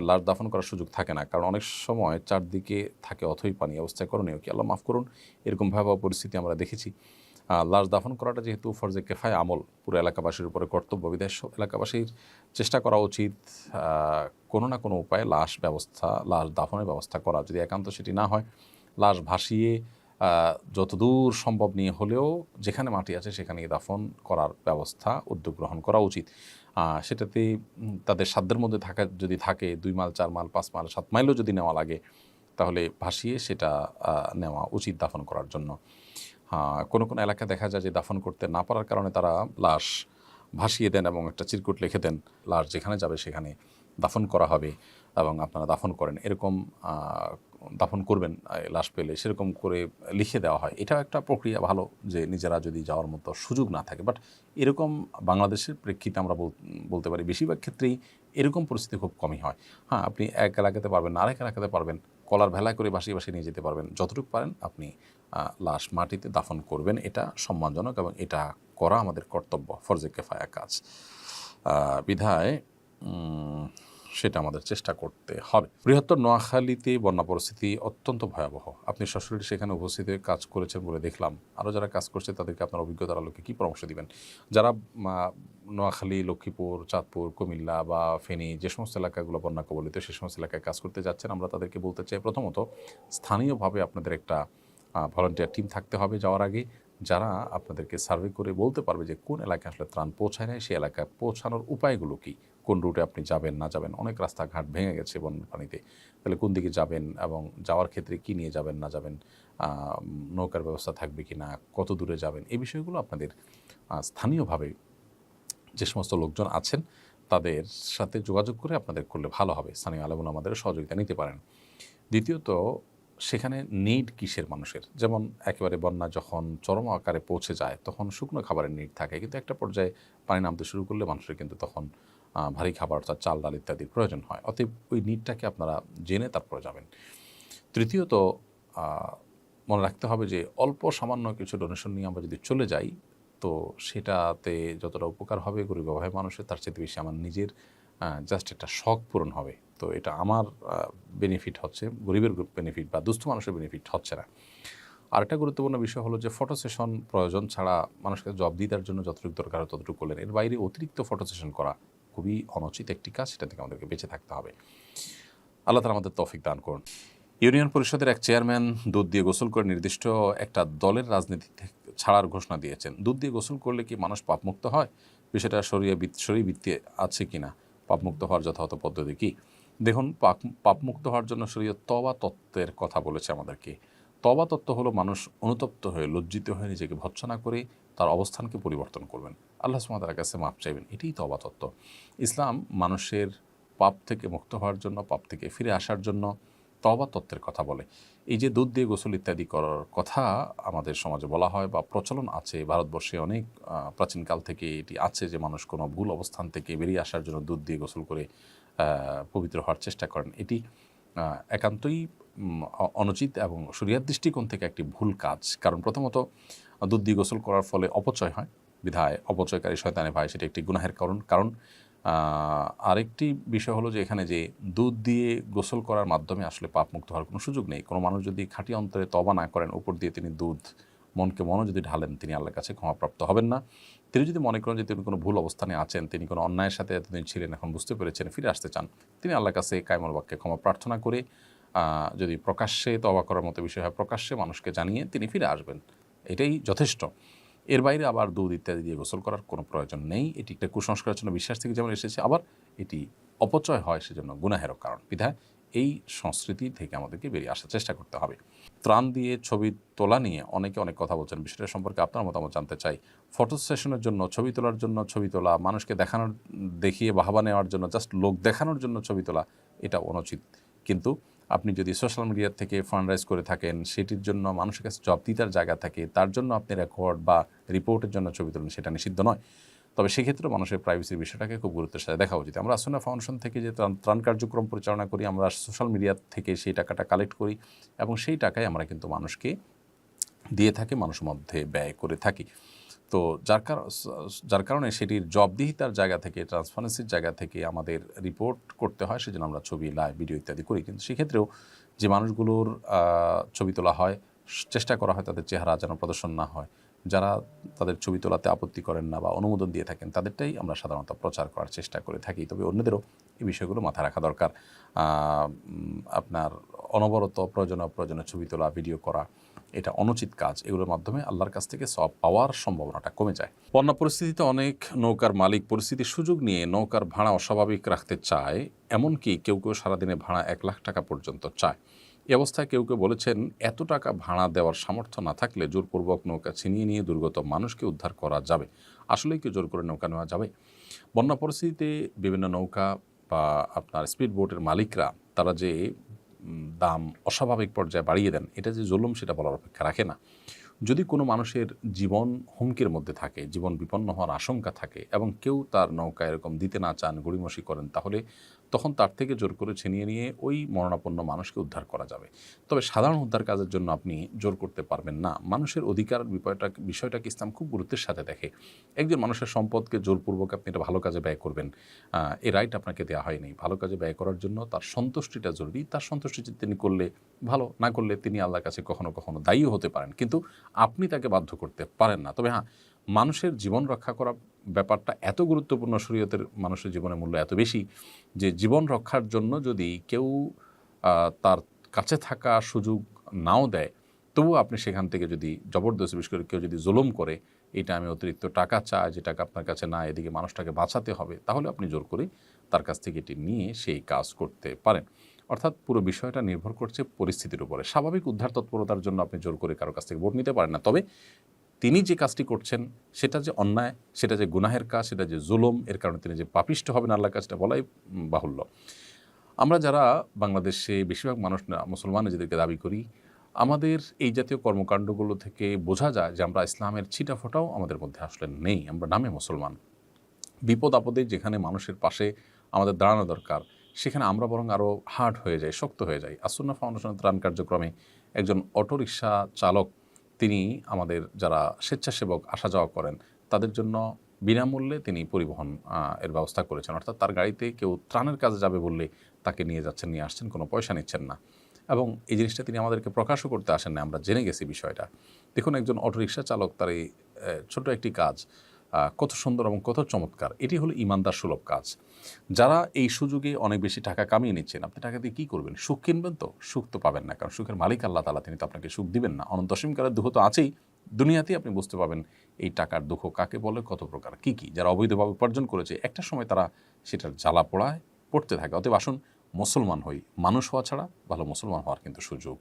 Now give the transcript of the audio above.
লাশ দাফন করার সুযোগ থাকে না, কারণ অনেক সময় চারদিকে থাকে অথই পানি, অবস্থায় করণীয় কি? আল্লাহ মাফ করুন, এরকম ভয়াবহ পরিস্থিতি আমরা দেখেছি। লাশ দাফন করাটা যেহেতু ফরজে কেফায় আমল, পুরো এলাকাবাসীর উপরে কর্তব্য, বিদেশ এলাকাবাসীর চেষ্টা করা উচিত কোনো না কোনো উপায়ে লাশ দাফনের ব্যবস্থা করা। যদি একান্ত সেটি না হয়, লাশ ভাসিয়ে যতদূর সম্ভব নিয়ে হলেও যেখানে মাটি আছে সেখানে দাফন করার ব্যবস্থা উদ্যোগ গ্রহণ করা উচিত। সেটাতে তাদের সাধ্যের মধ্যে যদি থাকে 2 মাইল 4 মাইল 5 মাইল 7 মাইলও যদি নেওয়া লাগে, তাহলে ভাসিয়ে সেটা নেওয়া উচিত দাফন করার জন্য। কোনো কোনো এলাকায় দেখা যায় যে দাফন করতে না পারার কারণে তারা লাশ ভাসিয়ে দেন এবং একটা চিরকুট লিখে দেন, লাশ যেখানে যাবে সেখানে দাফন করা হবে এবং আপনারা দাফন করেন, এরকম দাফন করবেন লাশ পেলে, সেরকম করে লিখে দেওয়া হয়। এটাও একটা প্রক্রিয়া ভালো, যে নিজেরা যদি যাওয়ার মতো সুযোগ না থাকে। বাট এরকম বাংলাদেশের প্রেক্ষিতে আমরা বলতে পারি বেশিরভাগ ক্ষেত্রেই এরকম পরিস্থিতি খুব কমই হয়। আপনি এক এলাকাতে পারবেন না, আরেক এলাকাতে পারবেন, কলার ভেলায় করে ভাসিয়ে ভাসিয়ে নিয়ে যেতে পারবেন। যতটুকু পারেন আপনি লাশ মাটিতে দাফন করবেন, এটা সম্মানজনক এবং এটা করা আমাদের কর্তব্য, ফরজে কেফায়া কাজ বিধায় সেটা আমাদের চেষ্টা করতে হবে। বৃহত্তর নোয়াখালীতে বন্যা পরিস্থিতি অত্যন্ত ভয়াবহ। আপনি সরাসরি সেখানে উপস্থিত হয়ে কাজ করেছেন বলে দেখলাম। আরও যারা কাজ করছে তাদেরকে আপনার অভিজ্ঞতার আলোকে কী পরামর্শ দিবেন? যারা নোয়াখালী, লক্ষ্মীপুর, চাঁদপুর, কুমিল্লা বা ফেনী, যে সমস্ত এলাকাগুলো বন্যা কবলিত, সে সমস্ত এলাকায় কাজ করতে যাচ্ছেন, আমরা তাদেরকে বলতে চাই, প্রথমত স্থানীয়ভাবে আপনাদের একটা ভলান্টিয়ার টিম থাকতে হবে যাওয়ার আগে, যারা আপনাদেরকে সার্ভে করে বলতে পারবে যে কোন এলাকায় আসলে ত্রাণ পৌঁছায় নাই, সেই এলাকায় পৌঁছানোর উপায়গুলো কী, কোন রুটে আপনি যাবেন না যাবেন। অনেক রাস্তাঘাট ভেঙে গেছে বন্যার পানিতে, তাহলে কোন দিকে যাবেন এবং যাওয়ার ক্ষেত্রে কী নিয়ে যাবেন না যাবেন, নৌকার ব্যবস্থা থাকবে কি না, কত দূরে যাবেন, এই বিষয়গুলো আপনাদের স্থানীয়ভাবে যে সমস্ত লোকজন আছেন তাদের সাথে যোগাযোগ করে আপনাদের করলে ভালো হবে। স্থানীয় আলেম ওলামাদের সহযোগিতা নিতে পারেন। দ্বিতীয়ত, সেখানে নিড কিসের মানুষের? যেমন একেবারে বন্যা যখন চরম আকারে পৌঁছে যায় তখন শুকনো খাবারের নিড থাকে, কিন্তু একটা পর্যায়ে পানি নামতে শুরু করলে মানুষের কিন্তু তখন ভারী খাবার অর্থাৎ চাল ডাল ইত্যাদির প্রয়োজন হয়। অতএব ওই নিডটাকে আপনারা জেনে তারপরে যাবেন। তৃতীয়ত, মনে রাখতে হবে যে অল্প সামান্য কিছু ডোনেশন নিয়ে আমরা যদি চলে যাই, তো সেটাতে যতটা উপকার হবে গরিব অভাবী মানুষের, তার চেয়ে বেশি আমার নিজের জাস্ট একটা শখ পূরণ হবে। তো এটা আমার বেনিফিট হচ্ছে, গরিবের বেনিফিট বা দুস্থ মানুষের বেনিফিট হচ্ছে না। আরেকটা গুরুত্বপূর্ণ বিষয় হলো যে ফটো সেশন প্রয়োজন ছাড়া মানুষকে জবাবদিহিতার জন্য যতটুকু দরকার হয় ততটুকু করলেন। এর বাইরে অতিরিক্ত ফটো সেশন করা খুবই অনুচিত একটি কাজ, সেটা থেকে আমাদেরকে বেঁচে থাকতে হবে। আল্লাহ তাআলা আমাদের তৌফিক দান করুন। ইউনিয়ন পরিষদের এক চেয়ারম্যান দুধ দিয়ে গোসল করে নির্দিষ্ট একটা দলের রাজনীতি ছাড়ার ঘোষণা দিয়েছেন। দুধ দিয়ে গোসল করলে কি মানুষ পাপমুক্ত হয়? বিষয়টা শরীয়ভিত্তি আছে কিনা? পাপমুক্ত হওয়ার যথাযথ পদ্ধতি কী? দেখুন, পাপমুক্ত হওয়ার জন্য শরীয়ত তওবা তত্ত্বের কথা বলেছে আমাদেরকে। তওবা তত্ত্ব হলো মানুষ অনুতপ্ত হয়ে, লজ্জিত হয়ে নিজেকে ভৎসনা করে তার অবস্থানকে পরিবর্তন করবেন, আল্লাহ সুবহানাহু ওয়া তাআলার কাছে মাপ চাইবেন। এটাই তওবা তত্ত্ব। ইসলাম মানুষের পাপ থেকে মুক্ত হওয়ার জন্য, পাপ থেকে ফিরে আসার জন্য তওবা তত্ত্বের কথা বলে। এই যে দুধ দিয়ে গোসল ইত্যাদি করার কথা আমাদের সমাজে বলা হয় বা প্রচলন আছে, ভারতবর্ষে অনেক প্রাচীনকাল থেকে এটি আছে যে মানুষ কোনো ভুল অবস্থান থেকে বেরিয়ে আসার জন্য দুধ দিয়ে গোসল করে পবিত্র হওয়ার চেষ্টা করেন। এটি একান্তই অনুচিত এবং শরীয়ত দৃষ্টিকোণ থেকে একটি ভুল কাজ। কারণ প্রথমত দুধ দিয়ে গোসল করার ফলে অপচয় হয়, বিধায় অপচয়কারী শয়তানের ভাই, সেটা একটি গুনাহের কারণ। আরেকটি বিষয় হলো যে এখানে যে দুধ দিয়ে গোসল করার মাধ্যমে আসলে পাপমুক্ত হওয়ার কোনো সুযোগ নেই। কোনো মানুষ যদি খাঁটি অন্তরে তওবা না করেন, উপর দিয়ে তিনি দুধ মনও যদি ঢালেন, তিনি আল্লাহর কাছে ক্ষমাপ্রাপ্ত হবেন না। তিনি যদি মনে করেন যে তিনি কোনো ভুল অবস্থানে আছেন, তিনি কোনো অন্যায়ের সাথে এতদিন ছিলেন, এখন বুঝতে পেরেছেন, ফিরে আসতে চান, তিনি আল্লাহর কাছে কায়মুল বাক্যে ক্ষমা প্রার্থনা করে যদি প্রকাশ্যে তওবা করার মতো বিষয় হয়, প্রকাশ্যে মানুষকে জানিয়ে তিনি ফিরে আসবেন, এটাই যথেষ্ট। এর বাইরে আবার দুধ ইত্যাদি দিয়ে গোসল করার কোনো প্রয়োজন নেই। এটি একটা কুসংস্কারের জন্য বিশ্বাস থেকে যেমন এসেছে, আবার এটি অপচয় হয় সেজন্য গুনাহেরও কারণ। বিধায় এই সংস্কৃতি থেকে আমাদেরকে বেরিয়ে আসার চেষ্টা করতে হবে। ত্রাণ দিয়ে ছবি তোলা নিয়ে অনেকে অনেক কথা বলছেন, বিষয়টা সম্পর্কে আপনার মতামত জানতে চাই। ফটো সেশনের জন্য ছবি তোলার জন্য ছবি তোলা, মানুষকে দেখিয়ে বাহবা নেওয়ার জন্য, জাস্ট লোক দেখানোর জন্য ছবি তোলা, এটা অনুচিত। কিন্তু আপনি যদি সোশ্যাল মিডিয়া থেকে ফান্ড রাইজ করে থাকেন, সেটির জন্য মানুষের কাছে জবাবদিহিতার জায়গা থাকে, তার জন্য আপনি রেকর্ড বা রিপোর্টের জন্য ছবি তোলেন, সেটা নিষিদ্ধ নয়। তবে সেক্ষেত্রে মানুষের প্রাইভেসির বিষয়টাকে খুব গুরুত্বের সাথে দেখা উচিত। আমরা আসনা ফাউন্ডেশন থেকে যে ত্রাণ কার্যক্রম পরিচালনা করি, আমরা সোশ্যাল মিডিয়া থেকে সেই টাকাটা কালেক্ট করি এবং সেই টাকায় আমরা কিন্তু মানুষকে দিয়ে থাকি, মানুষের মধ্যে ব্যয় করে থাকি। তো যার কারণে সেটির জবাবদিহিতার জায়গা থেকে, ট্রান্সপারেন্সির জায়গা থেকে আমাদের রিপোর্ট করতে হয়, সেজন্য আমরা ছবি, লাইভ, ভিডিও ইত্যাদি করি। কিন্তু সেক্ষেত্রেও যে মানুষগুলোর ছবি তোলা হয়, চেষ্টা করা হয় তাদের চেহারা যেন প্রদর্শন না হয়। যারা তাদের ছবি তোলাতে আপত্তি করেন না বা অনুমোদন দিয়ে থাকেন, তাদেরটাই আমরা সাধারণত প্রচার করার চেষ্টা করে থাকি। তবে অন্যদেরও এই বিষয়গুলো মাথায় রাখা দরকার। আপনার অনবরত প্রয়োজনীয় ছবি তোলা, ভিডিও করা, এটা অনুচিত কাজ। এগুলোর মাধ্যমে আল্লাহর কাছ থেকে সওয়াব পাওয়ার সম্ভাবনাটা কমে যায়। বন্যা পরিস্থিতিতে অনেক নৌকার মালিক পরিস্থিতির সুযোগ নিয়ে নৌকার ভাড়া অস্বাভাবিক রাখতে চায়, এমনকি কেউ সারাদিনে ভাড়া 1 লাখ টাকা পর্যন্ত চায়। এই অবস্থায় কেউ বলেছেন, এত টাকা ভাড়া দেওয়ার সামর্থ্য না থাকলে জোরপূর্বক নৌকা ছিনিয়ে নিয়ে দুর্গত মানুষকে উদ্ধার করা যাবে। আসলেই কি জোর করে নৌকা নেওয়া যাবে? বন্যা পরিস্থিতিতে বিভিন্ন নৌকা বা আপনার স্পিড বোটের মালিকরা তারা যে দাম অস্বাভাবিক পর্যায়ে বাড়িয়ে দেন, এটা যে জুলুম সেটা বলার অপেক্ষা রাখে না। যদি কোনো মানুষের জীবন হুমকির মধ্যে থাকে, জীবন বিপন্ন হওয়ার আশঙ্কা থাকে এবং কেউ তার নৌকা এরকম দিতে না চান, গড়িমসি করেন, তাহলে তখন তার থেকে জোর করে ছিনিয়ে নিয়ে ওই মরণাপন্ন মানুষকে উদ্ধার করা যাবে। তবে সাধারণ উদ্ধার কাজের জন্য আপনি জোর করতে পারবেন না। মানুষের অধিকার বিষয়টাকে ইসলাম খুব গুরুত্বের সাথে দেখে। একজন মানুষের সম্পদকে জোরপূর্বক আপনি এটা ভালো কাজে ব্যয় করবেন, এই রাইট আপনাকে দেওয়া হয়নি। ভালো কাজে ব্যয় করার জন্য তার সন্তুষ্টিটা জরুরি। তার সন্তুষ্টি তিনি করলে ভালো, না করলে তিনি আল্লাহর কাছে কখনো কখনো দায়ীও হতে পারেন, কিন্তু আপনি তাকে বাধ্য করতে পারেন না। তবে হ্যাঁ, মানুষের জীবন রক্ষা করা ব্যাপারটা এত গুরুত্বপূর্ণ, শরীয়তের মানুষের জীবনের মূল্য এত বেশি যে জীবন রক্ষার জন্য যদি কেউ তার কাছে থাকা সুযোগ নাও দেয়, তবুও আপনি সেখান থেকে যদি জবরদস্তি, বিশেষ করে কেউ যদি জুলুম করে, এটা আমি অতিরিক্ত টাকা চাই, যে টাকা আপনার কাছে না, এদিকে মানুষটাকে বাঁচাতে হবে, তাহলে আপনি জোর করে তার কাছ থেকে এটি নিয়ে সেই কাজ করতে পারেন। অর্থাৎ পুরো বিষয়টা নির্ভর করছে পরিস্থিতির উপরে। স্বাভাবিক উদ্ধার তৎপরতার জন্য আপনি জোর করে কারো কাছ থেকে ভোট নিতে পারেন না। তবে তিনি যে কাজটি করছেন সেটা যে অন্যায়, সেটা যে গুনাহের কাজ, সেটা যে জুলুম, এর কারণে তিনি যে পাপিষ্ঠ হবেন আল্লাহর কাজটা বলাই বাহুল্য। আমরা যারা বাংলাদেশে বেশিরভাগ মানুষ না মুসলমান নিজেদেরকে দাবি করি, আমাদের এই জাতীয় কর্মকাণ্ডগুলো থেকে বোঝা যায় যে আমরা ইসলামের ছিটাফোঁটাও আমাদের মধ্যে আসলে নেই। আমরা নামে মুসলমান। বিপদ আপদে যেখানে মানুষের পাশে আমাদের দাঁড়ানো দরকার, সেখানে আমরা বরং আরও হার্ড হয়ে যাই, শক্ত হয়ে যাই। আসুন্নাহ ফাউন্ডেশনের ত্রাণ কার্যক্রমে একজন অটোরিকশা চালক, তিনি আমাদের যারা স্বেচ্ছাসেবক আসা যাওয়া করেন, তাদের জন্য বিনামূল্যে তিনি পরিবহন এর ব্যবস্থা করেছেন। অর্থাৎ তার গাড়িতে কেউ ত্রাণের কাজে যাবে বললে তাকে নিয়ে যাচ্ছেন, নিয়ে আসছেন, কোনো পয়সা নিচ্ছেন না। এবং এই জিনিসটা তিনি আমাদেরকে প্রকাশও করতে আসেন না, আমরা জেনে গেছি বিষয়টা। দেখুন, একজন অটোরিকশা চালক তার এই ছোট একটি কাজ কত সুন্দর এবং কত চমৎকার। এটি হলো ইমানদার সুলভ কাজ। যারা এই সুযোগে অনেক বেশি টাকা কামিয়ে নিচ্ছেন, আপনি টাকা দিয়ে কী করবেন? সুখ কিনবেন? তো সুখ তো পাবেন না, কারণ সুখের মালিক আল্লাহ তাআলা, তিনি তো আপনাকে সুখ দিবেন না। অনন্ত অসীমকালের দুঃখ তো আছেই। দুনিয়াতেই আপনি বুঝতে পাবেন এই টাকার দুঃখ কাকে বলে, কত প্রকার, কী কী। যারা অবৈধভাবে উপার্জন করেছে, একটা সময় তারা সেটার জ্বালা পোড়ায় পড়তে থাকে। অতএব আসুন মুসলমান হই। মানুষ হওয়া ছাড়া ভালো মুসলমান হওয়ার কিন্তু সুযোগ